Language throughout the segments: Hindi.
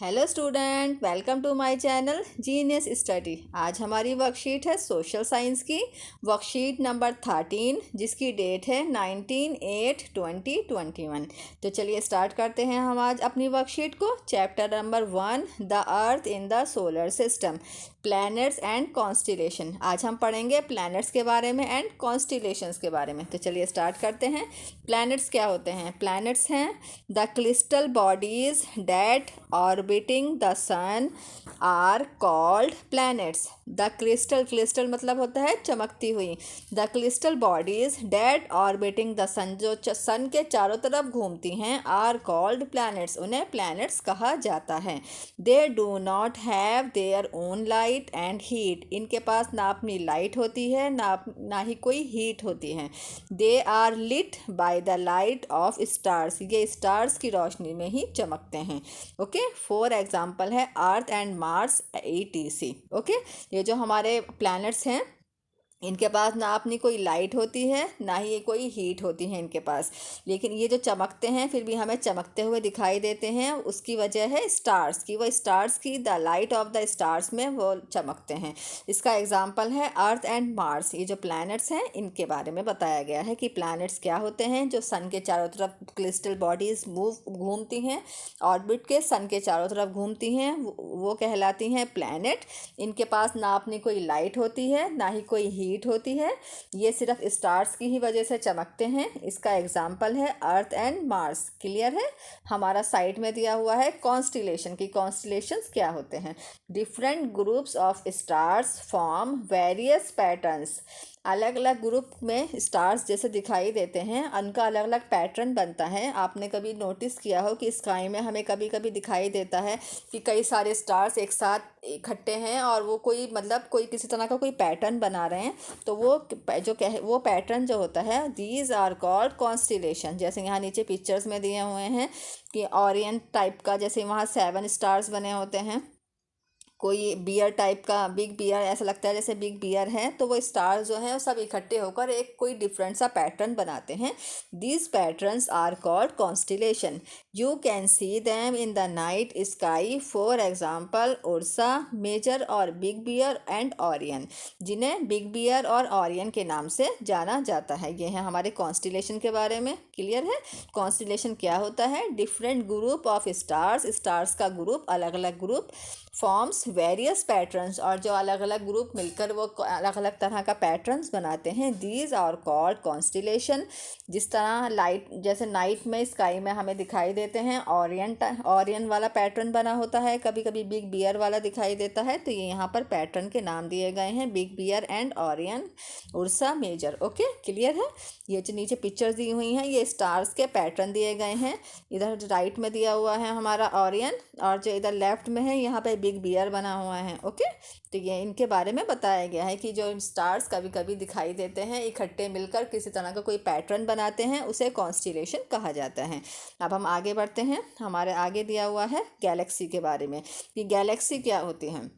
Hello student, welcome to my channel genius study. आज हमारी वर्कशीट है सोशल साइंस की वर्कशीट नंबर 13, जिसकी डेट है 19/8/2021। तो चलिए स्टार्ट करते हैं हम आज अपनी वर्कशीट को। Chapter number 1, the earth in the solar system, planets and constellation. आज हम पढ़ेंगे प्लैनेट्स के बारे में एंड कॉन्स्टिलेशंस के बारे में। तो चलिए स्टार्ट करते हैं। प्लैनेट्स क्या होते हैं? प्लैनेट्स हैं the crystal bodies that orbiting the sun are called planets. The crystal मतलब होता है चमकती हुई। The crystal bodies that orbiting the sun, जो सन के चारों तरफ घूमती हैं, आर कॉल्ड प्लैनेट्स, उन्हें प्लैनेट्स कहा जाता है। They do not have their own light and heat. इनके पास ना अपनी लाइट होती है ना ही कोई हीट होती है। They are lit by the light of stars. ये स्टार्स की रोशनी में ही चमकते हैं। ओके, फॉर एग्जाम्पल है अर्थ एंड मार्स ETC। ओके, ये जो हमारे प्लैनेट्स हैं, इनके पास ना अपनी कोई लाइट होती है ना ही कोई हीट होती है इनके पास, लेकिन ये जो चमकते हैं फिर भी हमें चमकते हुए दिखाई देते हैं। उसकी वजह है स्टार्स की। वो स्टार्स की the light of the stars में वो चमकते हैं। इसका एग्जांपल है अर्थ एंड मार्स। ये जो प्लैनेट्स हैं इनके बारे में बताया गया है कि प्लैनेट्स क्या होते हैं। जो सन के चारों तरफ क्रिस्टल बॉडीज घूमती हैं, ऑर्बिट के सन के चारों तरफ घूमती हैं, वो कहलाती हैं प्लैनेट। इनके पास ना अपनी कोई लाइट होती है ना ही कोई हीट होती है। ये सिर्फ स्टार्स की ही वजह से चमकते हैं। इसका एग्जाम्पल है अर्थ एंड मार्स। क्लियर है? हमारा साइड में दिया हुआ है कॉन्स्टिलेशन की। कॉन्स्टिलेशंस क्या होते हैं? Different groups of stars form various patterns. अलग अलग ग्रुप में स्टार्स जैसे दिखाई देते हैं, उनका अलग अलग पैटर्न बनता है। आपने कभी नोटिस किया हो कि स्काई में हमें कभी कभी दिखाई देता है कि कई सारे स्टार्स एक साथ इकट्ठे हैं और वो कोई किसी तरह का कोई पैटर्न बना रहे हैं। तो वो पैटर्न जो होता है, दीज आर कॉल्ड कॉन्स्टिलेशन। जैसे यहाँ नीचे पिक्चर्स में दिए हुए हैं कि ओरियन टाइप का, जैसे वहाँ 7 स्टार्स बने होते हैं। कोई बियर टाइप का, बिग बियर, ऐसा लगता है जैसे बिग बियर है। तो वो स्टार्स जो हैं वो सब इकट्ठे होकर एक कोई डिफरेंट सा पैटर्न बनाते हैं। These patterns are called constellation. You can see them in the night sky, for example Ursa, Major और बिग बियर एंड ऑरियन, जिन्हें बिग बियर और ऑरियन के नाम से जाना जाता है। ये है हमारे कॉन्स्टिलेशन के बारे में। क्लियर है? कॉन्स्टिलेशन क्या होता है? Different group of stars, stars का ग्रुप, अलग अलग ग्रुप, फॉर्म्स वेरियस पैटर्न्स, और जो अलग अलग ग्रुप मिलकर वो अलग अलग तरह का पैटर्न्स बनाते हैं। These are called constellation. जिस तरह लाइट, जैसे नाइट में स्काई में हमें दिखाई देते हैं ऑरियन वाला पैटर्न बना होता है, कभी कभी बिग बियर वाला दिखाई देता है। तो ये यहाँ पर पैटर्न के नाम दिए गए हैं, Big Bear and Orion, Ursa, Major. Okay, clear है? ये जो नीचे पिक्चर्स दी हुई हैं ये स्टार्स के पैटर्न दिए गए हैं। इधर राइट में दिया हुआ है हमारा ऑरियन, और जो इधर लेफ्ट में है यहाँ पे बिग बियर बना हुआ है। ओके, तो ये इनके बारे में बताया गया है कि जो स्टार्स कभी कभी दिखाई देते हैं इकट्ठे मिलकर किसी तरह का कोई पैटर्न बनाते हैं, उसे कॉन्स्टिलेशन कहा जाता है। अब हम आगे बढ़ते हैं। हमारे आगे दिया हुआ है गैलेक्सी के बारे में कि गैलेक्सी क्या होती है।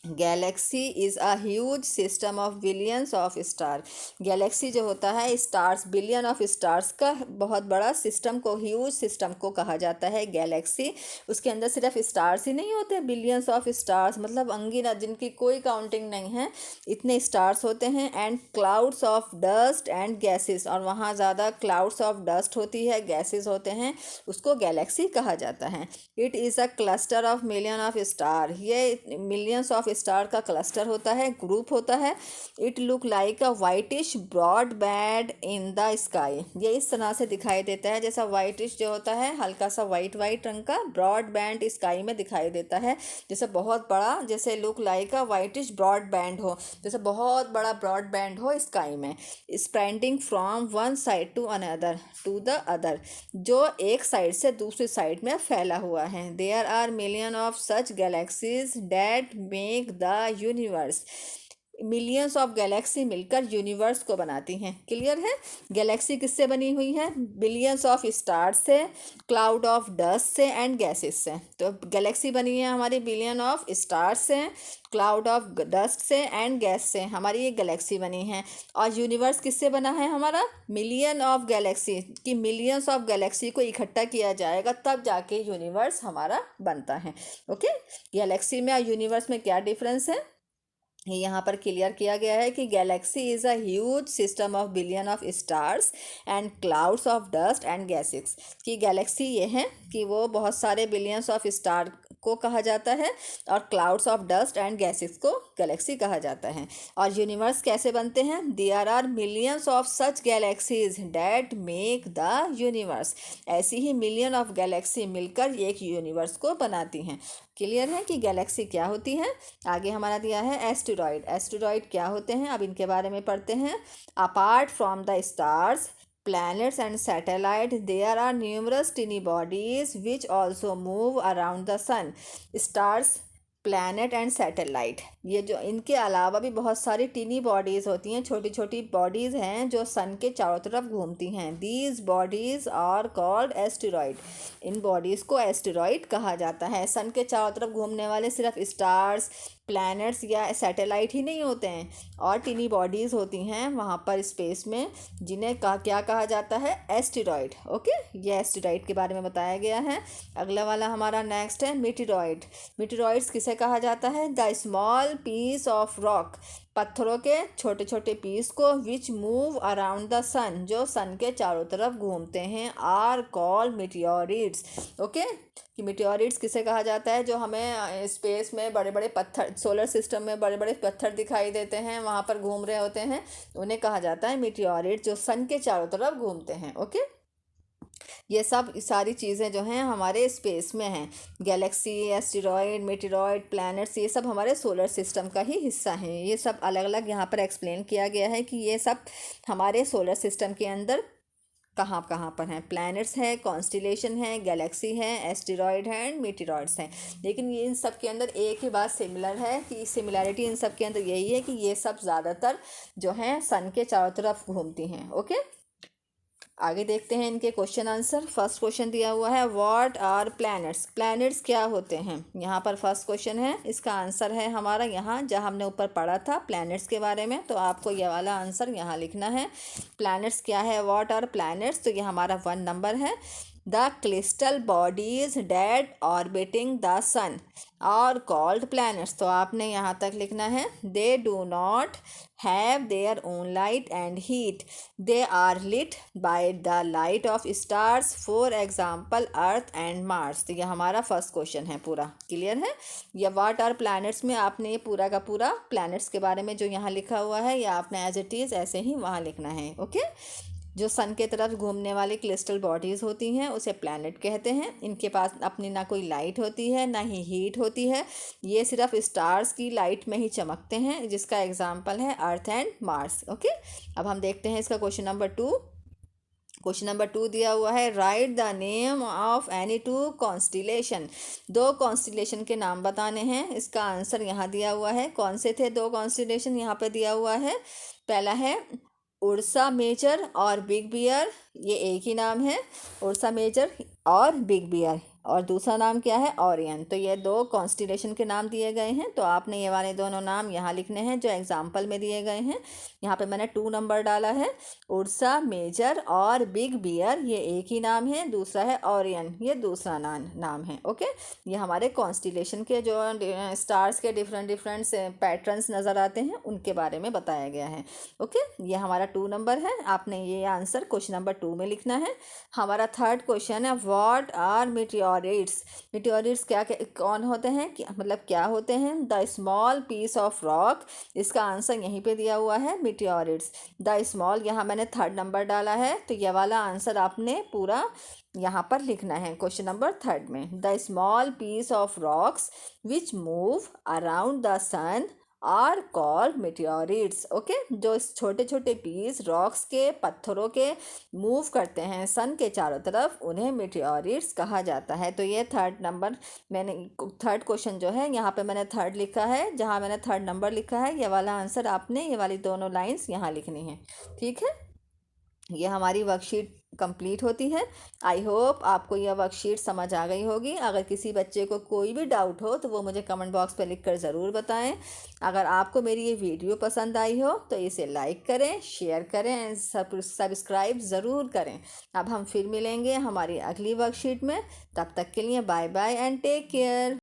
Galaxy is a huge system of billions of star. Galaxy जो होता है स्टार्स, बिलियन ऑफ स्टार्स का बहुत बड़ा सिस्टम को, ह्यूज सिस्टम को कहा जाता है गैलेक्सी। उसके अंदर सिर्फ स्टार्स ही नहीं होते, बिलियंस ऑफ स्टार्स मतलब अनगिनत, जिनकी कोई काउंटिंग नहीं है, इतने स्टार्स होते हैं। And clouds of dust and gases, और वहाँ ज़्यादा क्लाउड्स ऑफ डस्ट होती है, गैसेस होते हैं, उसको गैलेक्सी कहा जाता है। It is a cluster of million of star. ये मिलियंस ऑफ स्टार का क्लस्टर होता है, ग्रुप होता है। It look like a whitish broad band in the sky. ये इस तरह से दिखाई देता है जैसा वाइटिश जो होता है, हल्का सा वाइट वाइट रंग का ब्रॉड बैंड स्काई में दिखाई देता है। जैसे बहुत बड़ा, जैसे look like a whitish broad band हो, जैसे बहुत बड़ा ब्रॉड बैंड हो स्काई में। Spreading from one side to another to the other, जो एक साइड से दूसरी साइड में फैला हुआ है। There are million of such galaxies that make the universe. Millions of galaxy मिलकर यूनिवर्स को बनाती हैं। क्लियर है? गैलेक्सी किससे बनी हुई है? बिलियंस ऑफ स्टार्स से, क्लाउड ऑफ डस्ट से एंड गैसेस से। तो गैलेक्सी बनी है हमारी बिलियन ऑफ स्टार्स से, क्लाउड ऑफ डस्ट से एंड गैस से, हमारी ये गैलेक्सी बनी है। और यूनिवर्स किससे बना है हमारा? मिलियन ऑफ गैलेक्सी की मिलियंस ऑफ गैलेक्सी को इकट्ठा किया जाएगा तब जाके यूनिवर्स हमारा बनता है। ओके, गैलेक्सी में और यूनिवर्स में क्या डिफरेंस है ये यहाँ पर क्लियर किया गया है कि Galaxy is a huge system of billion of stars and clouds of dust and gases. कि गैलेक्सी ये है कि वो बहुत सारे बिलियंस ऑफ स्टार को कहा जाता है और clouds of dust and gases को गैलेक्सी कहा जाता है। और यूनिवर्स कैसे बनते हैं? There are millions of such galaxies that make the universe. ऐसी ही मिलियन ऑफ गैलेक्सी मिलकर एक यूनिवर्स को बनाती हैं। क्लियर है कि गैलेक्सी क्या होती है? आगे हमारा दिया है एस्टेरॉयड। एस्टेरॉयड क्या होते हैं अब इनके बारे में पढ़ते हैं। Apart from the stars, planets and satellite, there are numerous tiny bodies which also move around the sun. Stars, planet and satellite, ये जो इनके अलावा भी बहुत सारी टीनी बॉडीज़ होती हैं, छोटी छोटी बॉडीज़ हैं जो सन के चारों तरफ घूमती हैं। These bodies are called asteroid. इन बॉडीज़ को एस्टेरॉयड कहा जाता है। सन के चारों तरफ घूमने वाले सिर्फ स्टार्स, प्लैनेट्स या सैटेलाइट ही नहीं होते हैं, और टीनी बॉडीज़ होती हैं वहाँ पर स्पेस में, जिन्हें क्या कहा जाता है? एस्टेरॉयड। ओके, ये एस्टेरॉयड के बारे में बताया गया है। अगला वाला हमारा नेक्स्ट है मीटेरॉयड। मीटेरॉयड्स किसे कहा जाता है? The small piece of rock, पत्थरों के छोटे छोटे पीस को, which move around the sun, जो सन के चारों तरफ घूमते हैं, आर कॉल्ड मीटियोरिड्स। ओके, कि मीटियोरिड्स किसे कहा जाता है? जो हमें स्पेस में बड़े बड़े पत्थर, सोलर सिस्टम में बड़े बड़े पत्थर दिखाई देते हैं, वहाँ पर घूम रहे होते हैं, उन्हें कहा जाता है मीटियोरिड्स, जो सन के चारों तरफ घूमते हैं। ओके, ये सब सारी चीज़ें जो हैं हमारे स्पेस में हैं। गैलेक्सी, एस्टेरॉयड, मीटेरॉयड, प्लैनेट्स, ये सब हमारे सोलर सिस्टम का ही हिस्सा हैं। ये सब अलग अलग यहाँ पर एक्सप्लेन किया गया है कि ये सब हमारे सोलर सिस्टम के अंदर कहाँ कहाँ पर हैं। प्लैनेट्स हैं, कॉन्स्टिलेशन है, गैलेक्सी है, एस्टेरॉयड है एंड मीटेरॉयड्स हैं। लेकिन ये इन सब के अंदर एक ही बात सिमिलर है, कि सिमिलैरिटी इन सब के अंदर यही है कि ये सब ज़्यादातर जो हैं सन के चारों तरफ घूमती हैं। ओके, आगे देखते हैं इनके क्वेश्चन आंसर। फर्स्ट क्वेश्चन दिया हुआ है व्हाट आर प्लैनेट्स। प्लैनेट्स क्या होते हैं? यहाँ पर फर्स्ट क्वेश्चन है, इसका आंसर है हमारा यहाँ जहाँ हमने ऊपर पढ़ा था प्लैनेट्स के बारे में, तो आपको ये वाला आंसर यहाँ लिखना है। प्लैनेट्स क्या है? व्हाट आर प्लैनेट्स, तो ये हमारा 1 नंबर है। The crystal bodies that orbiting the sun are called planets, तो आपने यहाँ तक लिखना है। They do not have their own light and heat, they are lit by the light of stars, for example earth and Mars. तो ये हमारा फर्स्ट क्वेश्चन है पूरा। क्लियर है? या व्हाट आर प्लैनेट्स में आपने ये पूरा का पूरा प्लैनेट्स के बारे में जो यहाँ लिखा हुआ है, या आपने एज इट इज़ ऐसे ही वहाँ लिखना है। ओके, जो सन के तरफ घूमने वाली क्रिस्टल बॉडीज़ होती हैं उसे प्लैनेट कहते हैं। इनके पास अपनी ना कोई लाइट होती है ना ही हीट होती है, ये सिर्फ स्टार्स की लाइट में ही चमकते हैं, जिसका एग्जांपल है अर्थ एंड मार्स। ओके, अब हम देखते हैं इसका क्वेश्चन नंबर 2। क्वेश्चन नंबर 2 दिया हुआ है right the name of any 2 constellation. 2 constellation के नाम बताने हैं। इसका आंसर यहाँ दिया हुआ है। कौन से थे 2 कॉन्स्टिलेशन? यहाँ पे दिया हुआ है। पहला है उर्सा मेजर और बिग बियर, ये एक ही नाम है, उर्सा मेजर और बिग बियर। और दूसरा नाम क्या है? ओरियन। तो ये 2 कॉन्स्टिलेशन के नाम दिए गए हैं, तो आपने ये वाले दोनों नाम यहाँ लिखने हैं जो एग्जाम्पल में दिए गए हैं। यहाँ पे मैंने 2 नंबर डाला है। उर्सा मेजर और बिग बियर ये एक ही नाम है, दूसरा है ओरियन, ये दूसरा नाम है। ओके, ये हमारे कॉन्स्टिलेशन के जो स्टार्स के डिफरेंट पैटर्न्स नज़र आते हैं उनके बारे में बताया गया है। ओके, ये हमारा 2 नंबर है। आपने ये आंसर क्वेश्चन नंबर 2 में लिखना है। हमारा थर्ड क्वेश्चन है व्हाट आर मीटियोरिड्स। मीटियोरिड्स कौन होते हैं, मतलब क्या होते हैं? The small piece of rock, इसका आंसर यहीं पे दिया हुआ है मीटियोरिड्स। द स्मॉल, यहाँ मैंने 3rd नंबर डाला है, तो ये वाला आंसर आपने पूरा यहाँ पर लिखना है क्वेश्चन नंबर 3rd में। The small piece of rocks which move around the sun are called meteorites. Okay, जो इस छोटे छोटे पीस रॉक्स के, पत्थरों के मूव करते हैं सन के चारों तरफ, उन्हें मेटियोरिट्स कहा जाता है। तो ये थर्ड नंबर, मैंने थर्ड क्वेश्चन जो है यहाँ पे मैंने थर्ड लिखा है, जहाँ मैंने थर्ड नंबर लिखा है, ये वाला आंसर आपने ये वाली दोनों लाइंस यहाँ लिखनी है। ठीक है, ये हमारी वर्कशीट कंप्लीट होती है। आई होप आपको यह वर्कशीट समझ आ गई होगी। अगर किसी बच्चे को कोई भी डाउट हो तो वो मुझे कमेंट बॉक्स पर लिख कर ज़रूर बताएं। अगर आपको मेरी ये वीडियो पसंद आई हो तो इसे लाइक करें, शेयर करें एंड सब्सक्राइब ज़रूर करें। अब हम फिर मिलेंगे हमारी अगली वर्कशीट में। तब तक के लिए bye bye and take care.